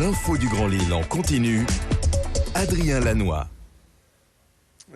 L'info du Grand Lille en continu. Adrien Lanois.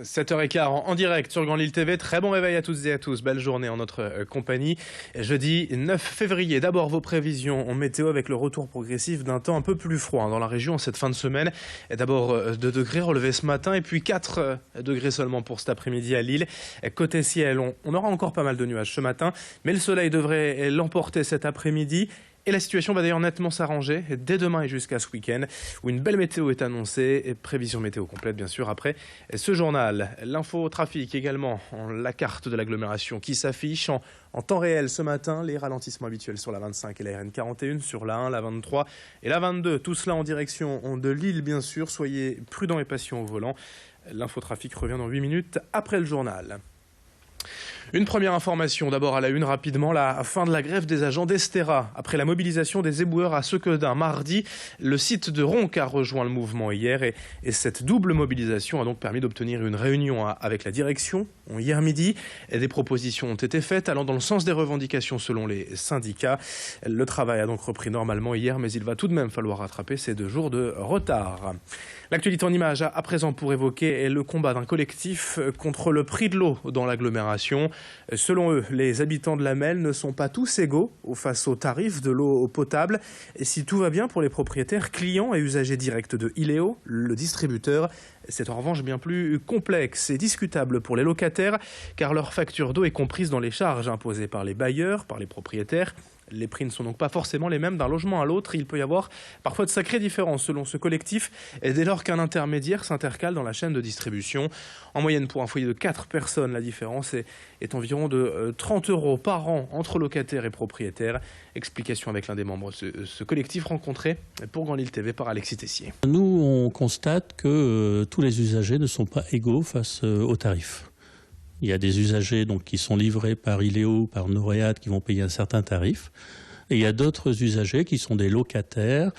7h15 en direct sur Grand Lille TV. Très bon réveil à toutes et à tous. Belle journée en notre compagnie. Jeudi 9 février. D'abord vos prévisions en météo avec le retour progressif d'un temps un peu plus froid dans la région en cette fin de semaine. D'abord 2 degrés relevés ce matin et puis 4 degrés seulement pour cet après-midi à Lille. Côté ciel, on aura encore pas mal de nuages ce matin, mais le soleil devrait l'emporter cet après-midi. Et la situation va d'ailleurs nettement s'arranger dès demain et jusqu'à ce week-end où une belle météo est annoncée et prévision météo complète bien sûr après ce journal. L'info trafic également, la carte de l'agglomération qui s'affiche en temps réel ce matin, les ralentissements habituels sur la 25 et la RN 41, sur la 1, la 23 et la 22. Tout cela en direction de Lille bien sûr, soyez prudents et patients au volant. L'info trafic revient dans 8 minutes après le journal. Une première information, d'abord à la une rapidement, la fin de la grève des agents d'Estera. Après la mobilisation des éboueurs à Sequedin mardi, le site de Ronc a rejoint le mouvement hier et cette double mobilisation a donc permis d'obtenir une réunion avec la direction hier midi. Des propositions ont été faites allant dans le sens des revendications selon les syndicats. Le travail a donc repris normalement hier, mais il va tout de même falloir rattraper ces 2 jours de retard. L'actualité en images à présent pour évoquer le combat d'un collectif contre le prix de l'eau dans l'agglomération. Selon eux, les habitants de la Melle ne sont pas tous égaux face aux tarifs de l'eau potable. Et si tout va bien pour les propriétaires, clients et usagers directs de Iléo, le distributeur, c'est en revanche bien plus complexe et discutable pour les locataires car leur facture d'eau est comprise dans les charges imposées par les bailleurs, par les propriétaires. Les prix ne sont donc pas forcément les mêmes d'un logement à l'autre. Il peut y avoir parfois de sacrées différences selon ce collectif et dès lors qu'un intermédiaire s'intercale dans la chaîne de distribution. En moyenne, pour un foyer de 4 personnes, la différence est environ de 30 € par an entre locataires et propriétaires. Explication avec l'un des membres de ce collectif rencontré pour Grand Lille TV par Alexis Tessier. Nous, on constate que tous les usagers ne sont pas égaux face aux tarifs. Il y a des usagers donc, qui sont livrés par Iléo, par Noréade, qui vont payer un certain tarif. Et il y a d'autres usagers qui sont des locataires,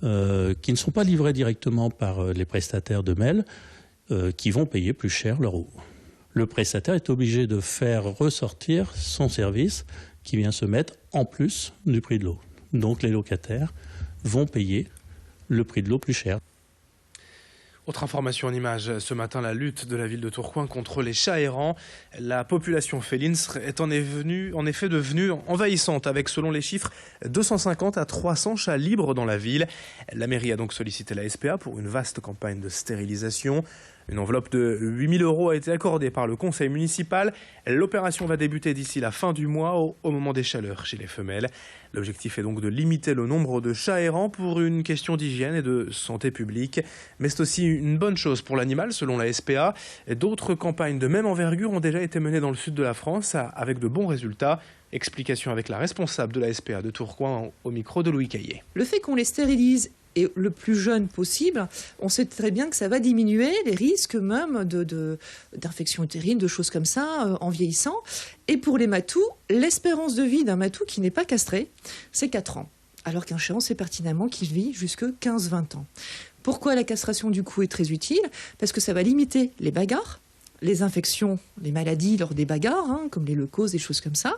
qui ne sont pas livrés directement par les prestataires de Melle, qui vont payer plus cher leur eau. Le prestataire est obligé de faire ressortir son service qui vient se mettre en plus du prix de l'eau. Donc les locataires vont payer le prix de l'eau plus cher. Autre information en images, ce matin, la lutte de la ville de Tourcoing contre les chats errants. La population féline est en effet devenue envahissante avec, selon les chiffres, 250 à 300 chats libres dans la ville. La mairie a donc sollicité la SPA pour une vaste campagne de stérilisation. Une enveloppe de 8 000 € a été accordée par le conseil municipal. L'opération va débuter d'ici la fin du mois au moment des chaleurs chez les femelles. L'objectif est donc de limiter le nombre de chats errants pour une question d'hygiène et de santé publique. Mais c'est aussi une bonne chose pour l'animal selon la SPA. D'autres campagnes de même envergure ont déjà été menées dans le sud de la France avec de bons résultats. Explication avec la responsable de la SPA de Tourcoing au micro de Louis Caillé. Le fait qu'on les stérilise et le plus jeune possible, on sait très bien que ça va diminuer les risques même d'infections utérines, de choses comme ça, en vieillissant. Et pour les matous, l'espérance de vie d'un matou qui n'est pas castré, c'est 4 ans. Alors qu'un chat, on sait pertinemment qu'il vit jusque 15-20 ans. Pourquoi la castration du coup est très utile? Parce que ça va limiter les bagarres, les infections, les maladies lors des bagarres, comme les leucoses, des choses comme ça.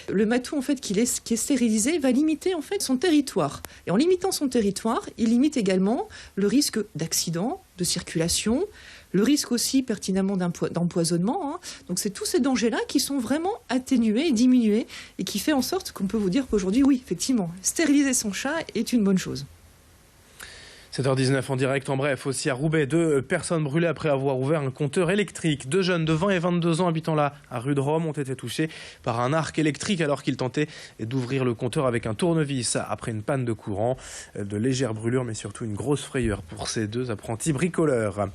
Le matou en fait qui est stérilisé va limiter en fait son territoire. Et en limitant son territoire, il limite également le risque d'accident, de circulation, le risque aussi pertinemment d'empoisonnement. Donc c'est tous ces dangers-là qui sont vraiment atténués et diminués et qui fait en sorte qu'on peut vous dire qu'aujourd'hui, oui, effectivement, stériliser son chat est une bonne chose. 7h19 en direct, en bref, aussi à Roubaix, 2 personnes brûlées après avoir ouvert un compteur électrique. 2 jeunes de 20 et 22 ans habitant là, à rue de Rome, ont été touchés par un arc électrique alors qu'ils tentaient d'ouvrir le compteur avec un tournevis après une panne de courant. De légères brûlures, mais surtout une grosse frayeur pour ces 2 apprentis bricoleurs.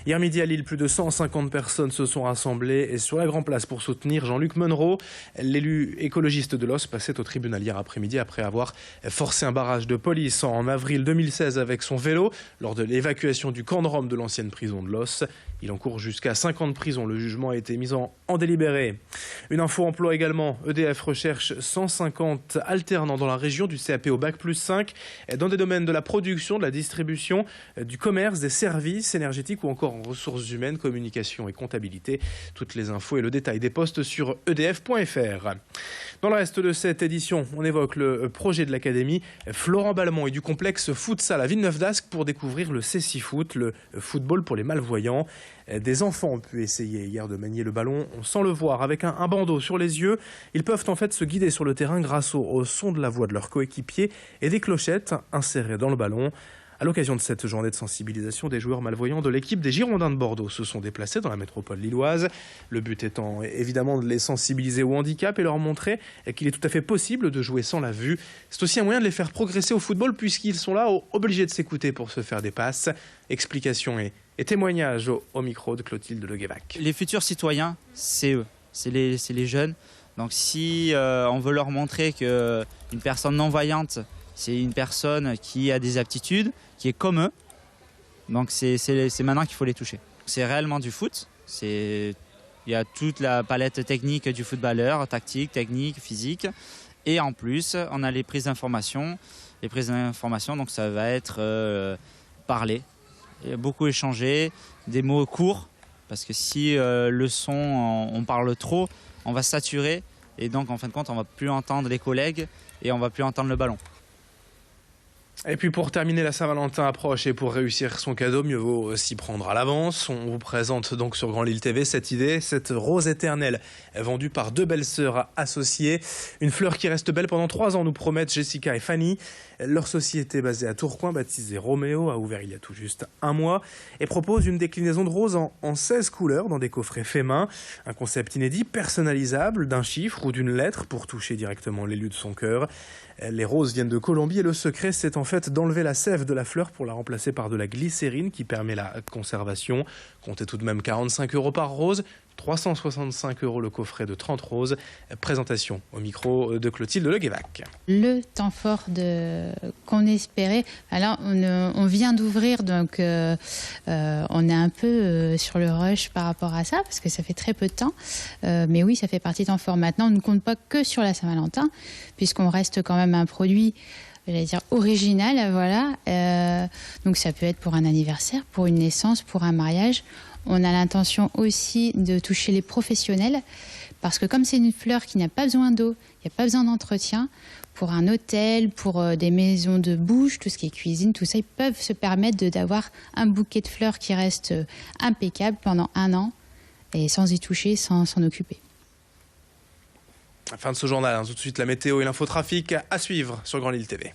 Hier midi à Lille, plus de 150 personnes se sont rassemblées sur la Grand Place pour soutenir Jean-Luc Monnereau. L'élu écologiste de l'Os passait au tribunal hier après-midi après avoir forcé un barrage de police en avril 2016 avec son vélo lors de l'évacuation du camp de Rome de l'ancienne prison de Los. Il encourt jusqu'à 5 ans de prison. Le jugement a été mis en délibéré. Une info emploi également. EDF recherche 150 alternants dans la région du CAP au Bac+5 dans des domaines de la production, de la distribution, du commerce, des services énergétiques ou encore en ressources humaines, communication et comptabilité. Toutes les infos et le détail des postes sur edf.fr. Dans le reste de cette édition, on évoque le projet de l'académie Florent Balmont et du complexe Futsal à Villeneuve-d'Ascq pour découvrir le Cécifoot, le football pour les malvoyants. Des enfants ont pu essayer hier de manier le ballon sans le voir, avec un bandeau sur les yeux. Ils peuvent en fait se guider sur le terrain grâce au son de la voix de leurs coéquipiers et des clochettes insérées dans le ballon. À l'occasion de cette journée de sensibilisation, des joueurs malvoyants de l'équipe des Girondins de Bordeaux se sont déplacés dans la métropole lilloise. Le but étant évidemment de les sensibiliser au handicap et leur montrer qu'il est tout à fait possible de jouer sans la vue. C'est aussi un moyen de les faire progresser au football puisqu'ils sont là obligés de s'écouter pour se faire des passes. Explications et témoignages au micro de Clotilde Le Guévac. Les futurs citoyens, c'est eux, c'est les jeunes. Donc si on veut leur montrer qu'une personne non-voyante, c'est une personne qui a des aptitudes, qui est comme eux. Donc c'est maintenant qu'il faut les toucher. C'est réellement du foot. Il y a toute la palette technique du footballeur, tactique, technique, physique. Et en plus, on a les prises d'information. Les prises d'information, donc ça va être parler, beaucoup échanger, des mots courts. Parce que si le son, on parle trop, on va saturer. Et donc en fin de compte, on ne va plus entendre les collègues et on ne va plus entendre le ballon. Et puis pour terminer, la Saint-Valentin approche et pour réussir son cadeau, mieux vaut s'y prendre à l'avance. On vous présente donc sur Grand Lille TV cette idée, cette rose éternelle vendue par 2 belles sœurs associées. Une fleur qui reste belle pendant 3 ans, nous promettent Jessica et Fanny. Leur société basée à Tourcoing, baptisée Roméo, a ouvert il y a tout juste 1 mois et propose une déclinaison de rose en 16 couleurs dans des coffrets faits main. Un concept inédit, personnalisable d'un chiffre ou d'une lettre pour toucher directement les lieux de son cœur. Les roses viennent de Colombie et le secret, c'est en fait d'enlever la sève de la fleur pour la remplacer par de la glycérine qui permet la conservation. Comptez tout de même 45 € par rose, 365 € le coffret de 30 roses. Présentation au micro de Clotilde Le Guévac. Le temps fort qu'on espérait. Alors, on vient d'ouvrir, donc on est un peu sur le rush par rapport à ça, parce que ça fait très peu de temps. Mais oui, ça fait partie du temps fort. Maintenant, on ne compte pas que sur la Saint-Valentin, puisqu'on reste quand même un produit, j'allais dire, original. Voilà. Donc, ça peut être pour un anniversaire, pour une naissance, pour un mariage. On a l'intention aussi de toucher les professionnels parce que comme c'est une fleur qui n'a pas besoin d'eau, il n'y a pas besoin d'entretien, pour un hôtel, pour des maisons de bouche, tout ce qui est cuisine, tout ça, ils peuvent se permettre d'avoir un bouquet de fleurs qui reste impeccable pendant 1 an et sans y toucher, sans s'en occuper. Fin de ce journal, tout de suite la météo et l'infotrafic à suivre sur Grand Lille TV.